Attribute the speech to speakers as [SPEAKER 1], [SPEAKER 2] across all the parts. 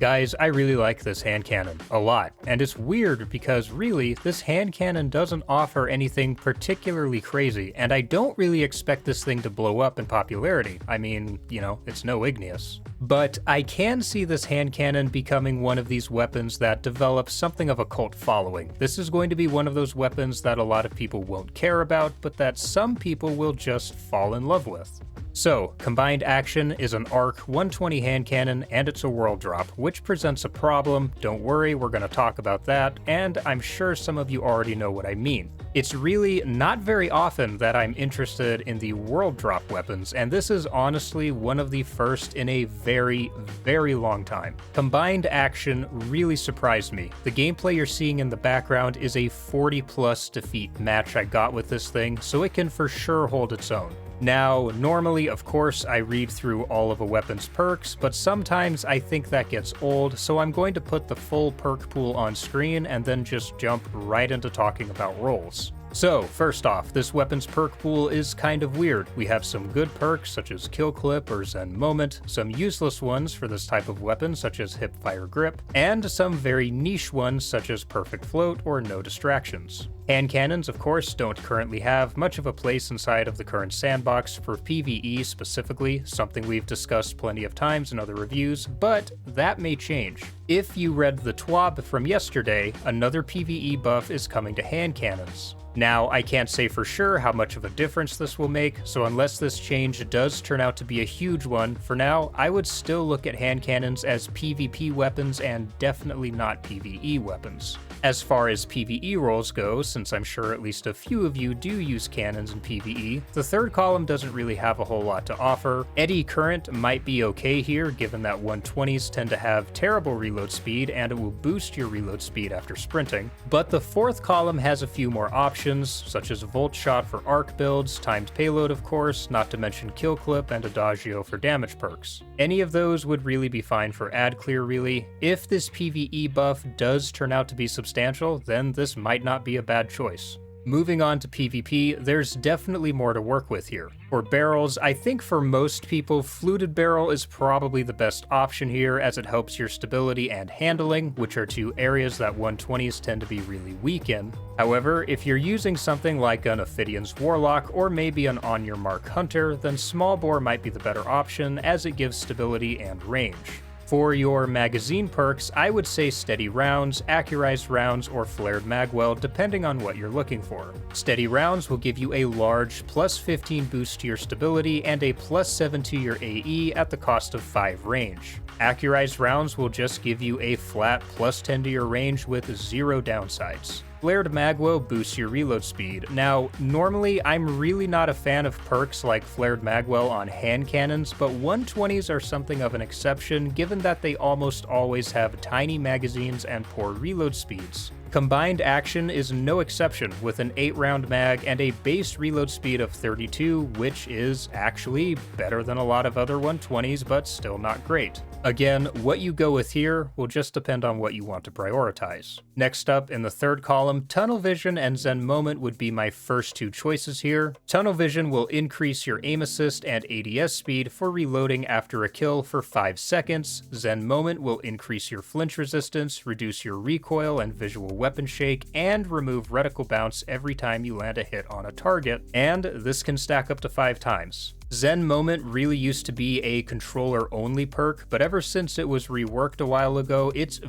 [SPEAKER 1] Guys, I really like this hand cannon, a lot, and it's weird because really, this hand cannon doesn't offer anything particularly crazy, and I don't really expect this thing to blow up in popularity. I mean, you know, it's no Igneous. But I can see this hand cannon becoming one of these weapons that develops something of a cult following. This is going to be one of those weapons that a lot of people won't care about, but that some people will just fall in love with. So, Combined Action is an ARC 120 hand cannon and it's a world drop, which presents a problem. Don't worry, we're going to talk about that, and I'm sure some of you already know what I mean. It's really not very often that I'm interested in the world drop weapons, and this is honestly one of the first in a very, very long time. Combined Action really surprised me. The gameplay you're seeing in the background is a 40+ defeat match I got with this thing, so it can for sure hold its own. Now, normally, of course, I read through all of a weapon's perks, but sometimes I think that gets old, so I'm going to put the full perk pool on screen and then just jump right into talking about rolls. So, first off, this weapon's perk pool is kind of weird. We have some good perks such as Kill Clip or Zen Moment, some useless ones for this type of weapon such as Hipfire Grip, and some very niche ones such as Perfect Float or No Distractions. Hand cannons, of course, don't currently have much of a place inside of the current sandbox for PvE specifically, something we've discussed plenty of times in other reviews, but that may change. If you read the TWAB from yesterday, another PvE buff is coming to hand cannons. Now, I can't say for sure how much of a difference this will make, so unless this change does turn out to be a huge one, for now, I would still look at hand cannons as PvP weapons and definitely not PvE weapons. As far as PvE roles go, since I'm sure at least a few of you do use cannons in PvE, the third column doesn't really have a whole lot to offer. Eddy Current might be okay here, given that 120s tend to have terrible reload speed and it will boost your reload speed after sprinting, but the fourth column has a few more options, such as Volt Shot for arc builds, timed payload of course, not to mention Kill Clip and Adagio for damage perks. Any of those would really be fine for ad clear really. If this PvE buff does turn out to be substantial, then this might not be a bad choice. Moving on to PvP, there's definitely more to work with here. For barrels, I think for most people, Fluted Barrel is probably the best option here as it helps your stability and handling, which are two areas that 120s tend to be really weak in. However, if you're using something like an Ophidian's Warlock or maybe an On Your Mark Hunter, then Small Bore might be the better option as it gives stability and range. For your magazine perks, I would say Steady Rounds, Accurized Rounds, or Flared Magwell, depending on what you're looking for. Steady Rounds will give you a large +15 boost to your stability and a +7 to your AE at the cost of 5 range. Accurized Rounds will just give you a flat +10 to your range with 0 downsides. Flared Magwell boosts your reload speed. Now, normally I'm really not a fan of perks like Flared Magwell on hand cannons, but 120s are something of an exception given that they almost always have tiny magazines and poor reload speeds. Combined Action is no exception with an 8-round mag and a base reload speed of 32, which is actually better than a lot of other 120s, but still not great. Again, what you go with here will just depend on what you want to prioritize. Next up, in the third column, Tunnel Vision and Zen Moment would be my first two choices here. Tunnel Vision will increase your aim assist and ADS speed for reloading after a kill for 5 seconds. Zen Moment will increase your flinch resistance, reduce your recoil and visual weapon shake, and remove reticle bounce every time you land a hit on a target, and this can stack up to 5 times. Zen Moment really used to be a controller-only perk, but ever since it was reworked a while ago, it's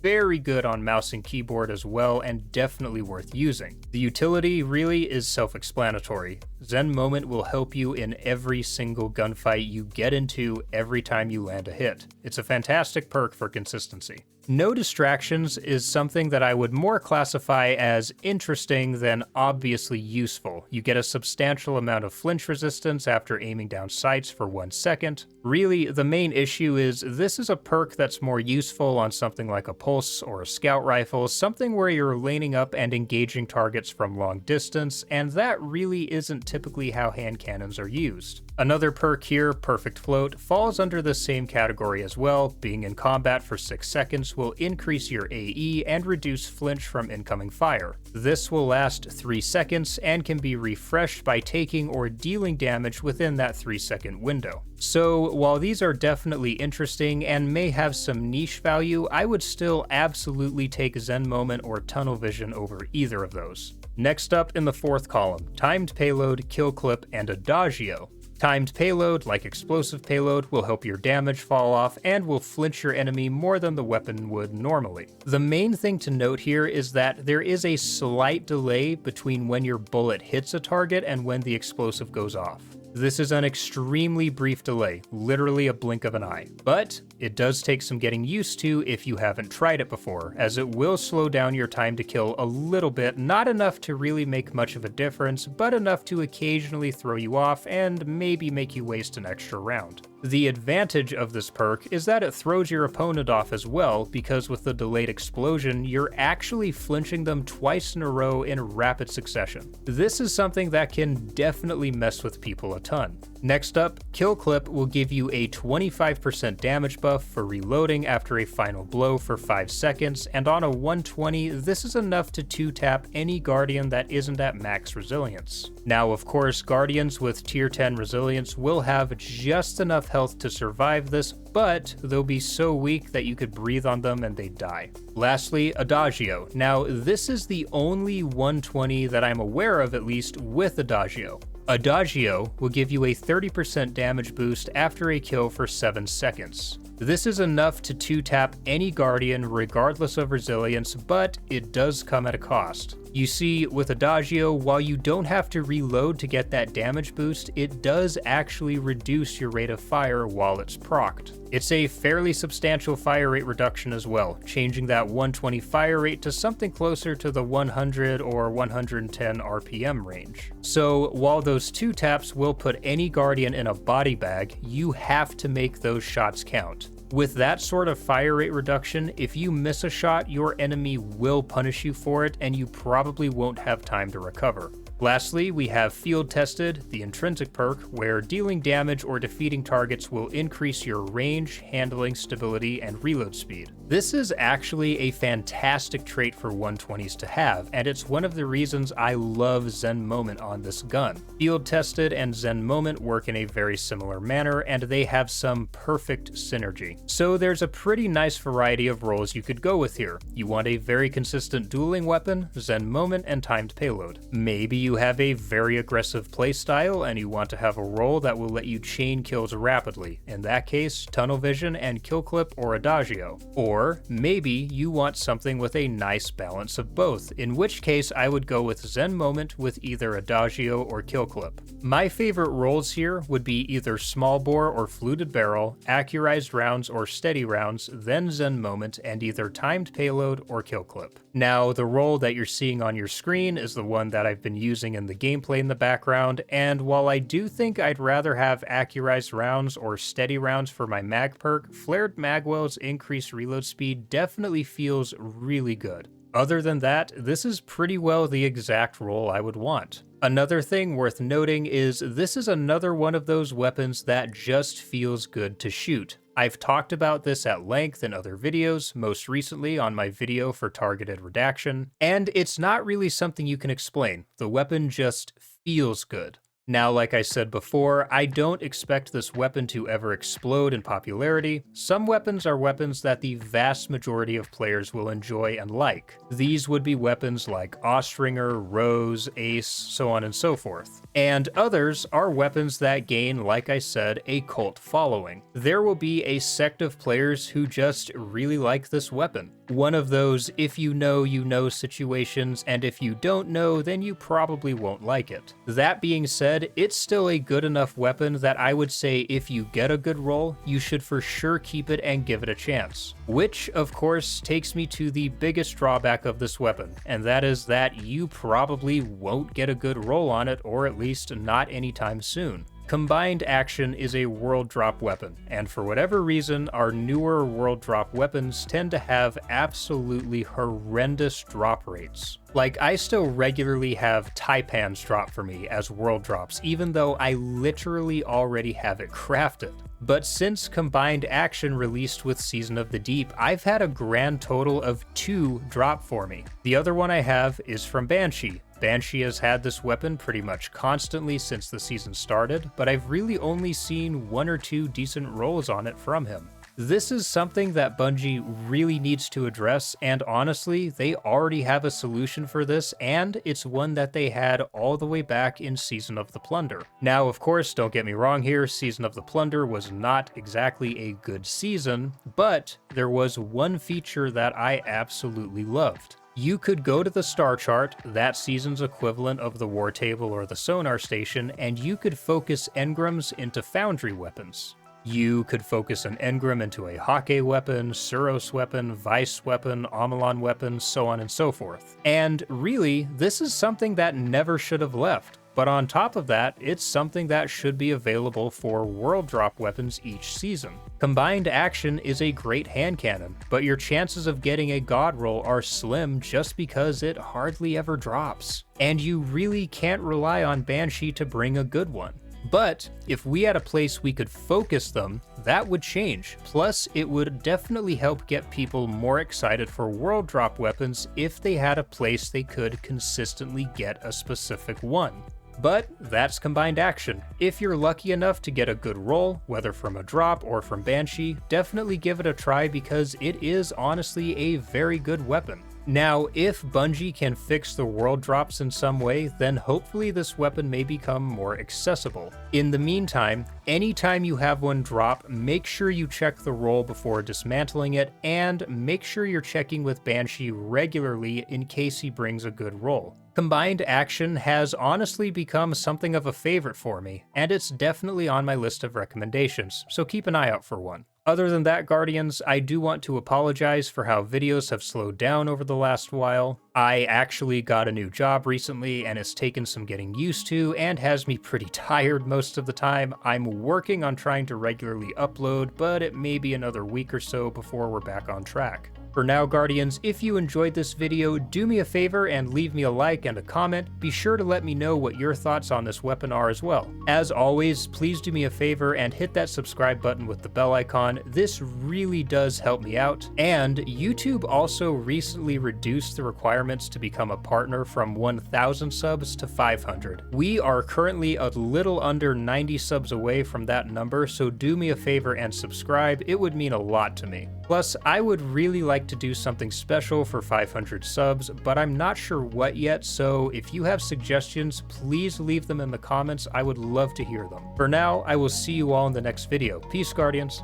[SPEAKER 1] very good on mouse and keyboard as well, and definitely worth using. The utility really is self-explanatory. Zen Moment will help you in every single gunfight you get into every time you land a hit. It's a fantastic perk for consistency. No Distractions is something that I would more classify as interesting than obviously useful. You get a substantial amount of flinch resistance after aiming down sights for 1 second. Really, the main issue is this is a perk that's more useful on something like a pulse or a scout rifle, something where you're laning up and engaging targets from long distance, and that really isn't typically how hand cannons are used. Another perk here, Perfect Float, falls under the same category as well. Being in combat for 6 seconds will increase your AE and reduce flinch from incoming fire. This will last 3 seconds and can be refreshed by taking or dealing damage within that 3-second window. So while these are definitely interesting and may have some niche value, I would still absolutely take Zen Moment or Tunnel Vision over either of those. Next up in the fourth column, Timed Payload, Kill Clip, and Adagio. Timed Payload, like Explosive Payload, will help your damage fall off and will flinch your enemy more than the weapon would normally. The main thing to note here is that there is a slight delay between when your bullet hits a target and when the explosive goes off. This is an extremely brief delay, literally a blink of an eye, but it does take some getting used to if you haven't tried it before, as it will slow down your time to kill a little bit, not enough to really make much of a difference, but enough to occasionally throw you off and maybe make you waste an extra round. The advantage of this perk is that it throws your opponent off as well, because with the delayed explosion, you're actually flinching them twice in a row in rapid succession. This is something that can definitely mess with people a ton. Next up, Kill Clip will give you a 25% damage buff for reloading after a final blow for 5 seconds, and on a 120, this is enough to 2-tap any Guardian that isn't at max resilience. Now, of course, Guardians with tier 10 resilience will have just enough health to survive this, but they'll be so weak that you could breathe on them and they'd die. Lastly, Adagio. Now, this is the only 120 that I'm aware of, at least, with Adagio. Adagio will give you a 30% damage boost after a kill for 7 seconds. This is enough to 2-tap any Guardian regardless of resilience, but it does come at a cost. You see, with Adagio, while you don't have to reload to get that damage boost, it does actually reduce your rate of fire while it's procced. It's a fairly substantial fire rate reduction as well, changing that 120 fire rate to something closer to the 100 or 110 RPM range. So while those 2 taps will put any Guardian in a body bag, you have to make those shots count. With that sort of fire rate reduction, if you miss a shot, your enemy will punish you for it, and you probably won't have time to recover. Lastly, we have Field Tested, the intrinsic perk, where dealing damage or defeating targets will increase your range, handling, stability, and reload speed. This is actually a fantastic trait for 120s to have, and it's one of the reasons I love Zen Moment on this gun. Field Tested and Zen Moment work in a very similar manner, and they have some perfect synergy. So there's a pretty nice variety of roles you could go with here. You want a very consistent dueling weapon, Zen Moment, and timed payload. Maybe you have a very aggressive playstyle and you want to have a role that will let you chain kills rapidly. In that case, Tunnel Vision and Kill Clip or Adagio. Or maybe you want something with a nice balance of both, in which case I would go with Zen Moment with either Adagio or Kill Clip. My favorite roles here would be either Small Bore or Fluted Barrel, Accurized Rounds or Steady Rounds, then Zen Moment, and either Timed Payload or Kill Clip. Now, the role that you're seeing on your screen is the one that I've been using in the gameplay in the background, and while I do think I'd rather have Accurized Rounds or Steady Rounds for my mag perk, Flared Magwell's increased reload speed definitely feels really good. Other than that, this is pretty well the exact role I would want. Another thing worth noting is this is another one of those weapons that just feels good to shoot. I've talked about this at length in other videos, most recently on my video for targeted redaction, and it's not really something you can explain. The weapon just feels good. Now, like I said before, I don't expect this weapon to ever explode in popularity. Some weapons are weapons that the vast majority of players will enjoy and like. These would be weapons like Austringer, Rose, Ace, so on and so forth. And others are weapons that gain, like I said, a cult following. There will be a sect of players who just really like this weapon. One of those if you know situations, and if you don't know, then you probably won't like it. That being said, it's still a good enough weapon that I would say if you get a good roll, you should for sure keep it and give it a chance. Which, of course, takes me to the biggest drawback of this weapon, and that is that you probably won't get a good roll on it, or at least not anytime soon. Combined Action is a world drop weapon, and for whatever reason, our newer world drop weapons tend to have absolutely horrendous drop rates. Like, I still regularly have Taipans drop for me as world drops, even though I literally already have it crafted. But since Combined Action released with Season of the Deep, I've had a grand total of 2 drop for me. The other one I have is from Banshee. Banshee has had this weapon pretty much constantly since the season started, but I've really only seen 1 or 2 decent rolls on it from him. This is something that Bungie really needs to address, and honestly, they already have a solution for this, and it's one that they had all the way back in Season of the Plunder. Now, of course, don't get me wrong here, Season of the Plunder was not exactly a good season, but there was one feature that I absolutely loved. You could go to the star chart, that season's equivalent of the war table or the sonar station, and you could focus engrams into foundry weapons. You could focus an engram into a Hake weapon, Suros weapon, Vice weapon, Amalon weapon, so on and so forth. And really, this is something that never should have left. But on top of that, it's something that should be available for world drop weapons each season. Combined Action is a great hand cannon, but your chances of getting a god roll are slim just because it hardly ever drops. And you really can't rely on Banshee to bring a good one. But if we had a place we could focus them, that would change. Plus, it would definitely help get people more excited for world drop weapons if they had a place they could consistently get a specific one. But that's Combined Action. If you're lucky enough to get a good roll, whether from a drop or from Banshee, definitely give it a try because it is honestly a very good weapon. Now, if Bungie can fix the world drops in some way, then hopefully this weapon may become more accessible. In the meantime, anytime you have one drop, make sure you check the roll before dismantling it, and make sure you're checking with Banshee regularly in case he brings a good roll. Combined Action has honestly become something of a favorite for me, and it's definitely on my list of recommendations, so keep an eye out for one. Other than that, Guardians, I do want to apologize for how videos have slowed down over the last while. I actually got a new job recently, and it's taken some getting used to, and has me pretty tired most of the time. I'm working on trying to regularly upload, but it may be another week or so before we're back on track. For now, Guardians, if you enjoyed this video, do me a favor and leave me a like and a comment. Be sure to let me know what your thoughts on this weapon are as well. As always, please do me a favor and hit that subscribe button with the bell icon. This really does help me out. And YouTube also recently reduced the requirements to become a partner from 1,000 subs to 500. We are currently a little under 90 subs away from that number, so do me a favor and subscribe. It would mean a lot to me. Plus, I would really like to do something special for 500 subs, but I'm not sure what yet, so if you have suggestions, please leave them in the comments. I would love to hear them. For now, I will see you all in the next video. Peace, Guardians.